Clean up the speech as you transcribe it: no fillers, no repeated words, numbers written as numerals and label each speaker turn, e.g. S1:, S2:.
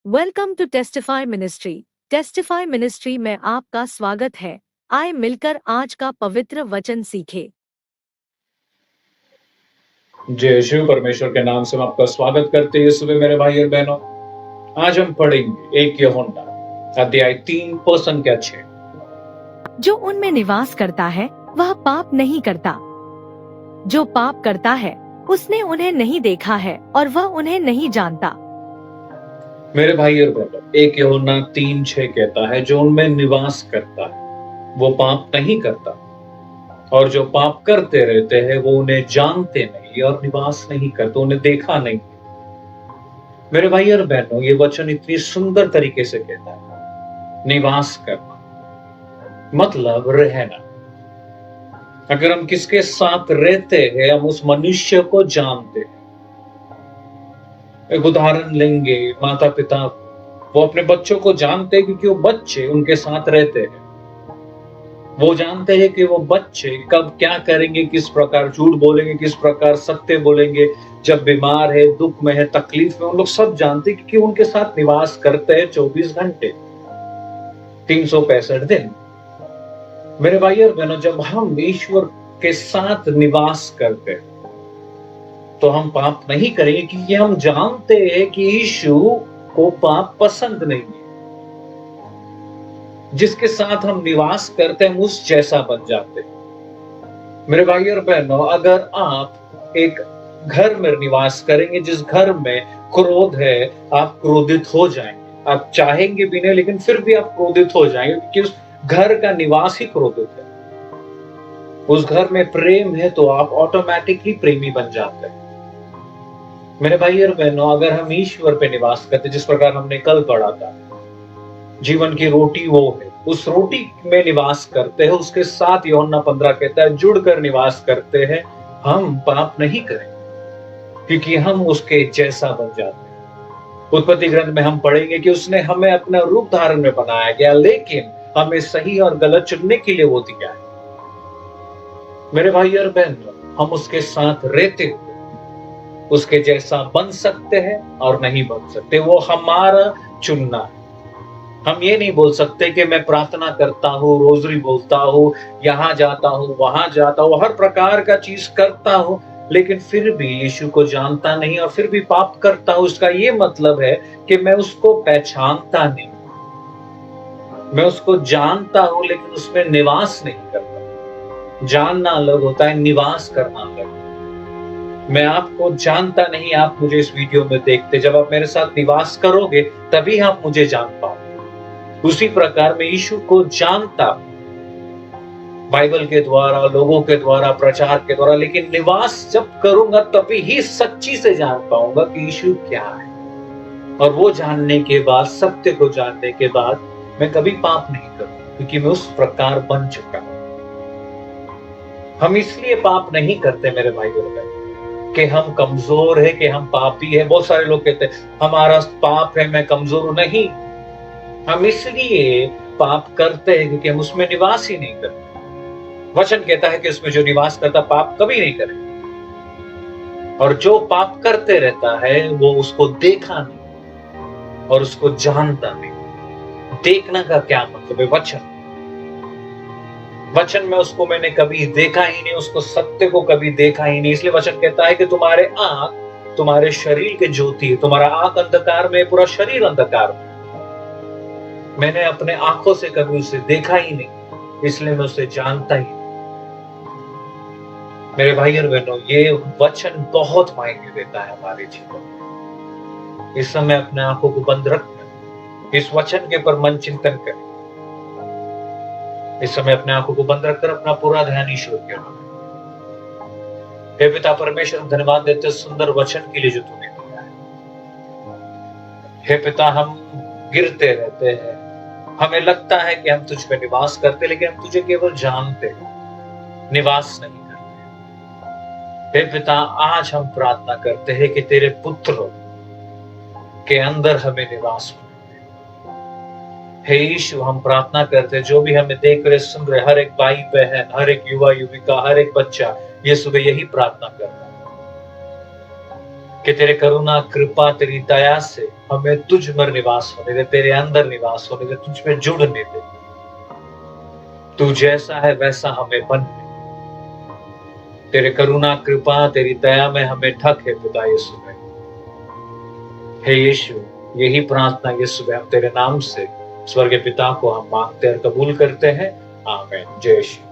S1: Welcome to testify ministry. Testify ministry में आपका स्वागत है। आए मिलकर आज का पवित्र वचन सीखे।
S2: जय शिव परमेश्वर के नाम से हम आपका स्वागत करते हैं सुबह मेरे भाई और बहनों। आज हम पढ़ेंगे 1 यूहन्ना अध्याय 3 संख्या 6।
S1: जो उनमें निवास करता है वह पाप नहीं करता। जो पाप करता है उसने उन्हें नहीं देखा है और वह उन्हें नहीं जानता।
S2: मेरे भाई और बहनों, 1 यूहन्ना 3:6 कहता है जो उनमें निवास करता है वो पाप नहीं करता, और जो पाप करते रहते हैं वो उन्हें जानते नहीं और निवास नहीं करते, उन्हें देखा नहीं। मेरे भाई और बहनों, ये वचन इतनी सुंदर तरीके से कहता है निवास करना मतलब रहना। अगर हम किसके साथ रहते हैं हम उस मनुष्य को जानते हैं। एक उदाहरण लेंगे, माता पिता वो अपने बच्चों को जानते हैं क्योंकि वो बच्चे उनके साथ रहते हैं। वो जानते हैं कि वो बच्चे कब क्या करेंगे, किस प्रकार झूठ बोलेंगे, किस प्रकार सत्य बोलेंगे, जब बीमार है, दुख में है, तकलीफ में, उन लोग सब जानते हैं क्योंकि उनके साथ निवास करते हैं 24 घंटे 365 दिन। मेरे भाई और बहनों, जब हम ईश्वर के साथ निवास करते हैं तो हम पाप नहीं करेंगे क्योंकि हम जानते हैं कि यीशु को पाप पसंद नहीं है। जिसके साथ हम निवास करते हैं उस जैसा बन जाते हैं। मेरे भाई और बहनों, अगर आप एक घर में निवास करेंगे जिस घर में क्रोध है, आप क्रोधित हो जाएंगे। आप चाहेंगे भी नहीं लेकिन फिर भी आप क्रोधित हो जाएंगे क्योंकि उस घर का निवास ही क्रोधित है। उस घर में प्रेम है तो आप ऑटोमेटिकली प्रेमी बन जाते हैं। मेरे भाई और बहनों, अगर हम ईश्वर पे निवास करते जिस प्रकार हमने कल पढ़ा था, जीवन की रोटी वो है, उस रोटी में निवास करते हैं, उसके साथ यूहन्ना 15 कहता है जुड़कर निवास करते हैं, हम पाप नहीं करेंगे क्योंकि हम उसके जैसा बन जाते हैं। उत्पत्ति ग्रंथ में हम पढ़ेंगे कि उसने हमें अपना रूप धारण में बनाया गया, लेकिन हमें सही और गलत चुनने के लिए वो दिया है। मेरे भाई और बहनों, हम उसके साथ रहते हुए उसके जैसा बन सकते हैं और नहीं बन सकते, वो हमारा चुनना है। हम ये नहीं बोल सकते कि मैं प्रार्थना करता हूँ, रोजरी बोलता हूँ, यहाँ जाता हूँ, वहां जाता हूँ, हर प्रकार का चीज करता हूँ, लेकिन फिर भी यीशु को जानता नहीं और फिर भी पाप करता हूँ। इसका ये मतलब है कि मैं उसको पहचानता नहीं। मैं उसको जानता हूँ लेकिन उसमें निवास नहीं करता। जानना अलग होता है, निवास करना अलग। मैं आपको जानता नहीं, आप मुझे इस वीडियो में देखते, जब आप मेरे साथ निवास करोगे तभी आप मुझे जान पाओगे। उसी प्रकार मैं यीशु को जानता बाइबल के द्वारा, लोगों के द्वारा, प्रचार के द्वारा, लेकिन निवास जब करूंगा तभी ही सच्ची से जान पाऊंगा कि यीशु क्या है। और वो जानने के बाद, सत्य को जानने के बाद मैं कभी पाप नहीं करूंगा क्योंकि मैं उस प्रकार बन चुका हूं। हम इसलिए पाप नहीं करते मेरे भाई और बहन कि हम कमजोर है, कि हम पापी है। बहुत सारे लोग कहते हैं हमारा पाप है, मैं कमजोर हूं। नहीं, हम इसलिए पाप करते हैं क्योंकि हम उसमें निवास ही नहीं करते। वचन कहता है कि उसमें जो निवास करता पाप कभी नहीं करे, और जो पाप करते रहता है वो उसको देखा नहीं और उसको जानता नहीं। देखना का क्या मतलब है? वचन में उसको मैंने कभी देखा ही नहीं, उसको सत्य को कभी देखा ही नहीं। इसलिए वचन कहता है कि तुम्हारे आंख तुम्हारे शरीर के ज्योति है। तुम्हारा आंख अंधकार में, पूरा शरीर अंधकार में। मैंने अपने आंखों से कभी उसे देखा ही नहीं, इसलिए मैं उसे जानता ही नहीं। मेरे भाई और बहनों, ये वचन बहुत मायने देता है हमारे जीवन में। इस समय अपने आंखों को बंद रखकर इस वचन के पर मन चिंतन करें। इस समय अपने आंखों को बंद रखकर अपना पूरा ध्यान ईश्वर के ओर। हे पिता परमेश्वर, धन्यवाद देते सुंदर वचन के लिए जो तूने दिया है। हे पिता, हम गिरते रहते हैं, हमें लगता है कि हम तुझ पे निवास करते, लेकिन हम तुझे केवल जानते हैं, निवास नहीं करते। हे पिता, आज हम प्रार्थना करते हैं कि तेरे पुत्रों के अंदर हमें निवास हो। हे यीशु, हम प्रार्थना करते हैं जो भी हमें देख रहे, सुन रहे, हर एक भाई बहन, हर एक युवा युविका, हर एक बच्चा ये सुबह यही प्रार्थना करता है कि तेरे करुणा कृपा तेरी दया से हमें तुझ में निवास होने दे, तेरे अंदर निवास होने दे, तुझ में जुड़ने दे। तू जैसा है वैसा हमें बनने, तेरे करुणा कृपा तेरी दया में हमें ढक है पिता यीशु में। हे यीशु, यही प्रार्थना यीशु हम तेरे नाम से स्वर्गीय पिता को हम मांगते हैं, कबूल करते हैं। आमीन। जय यीशु।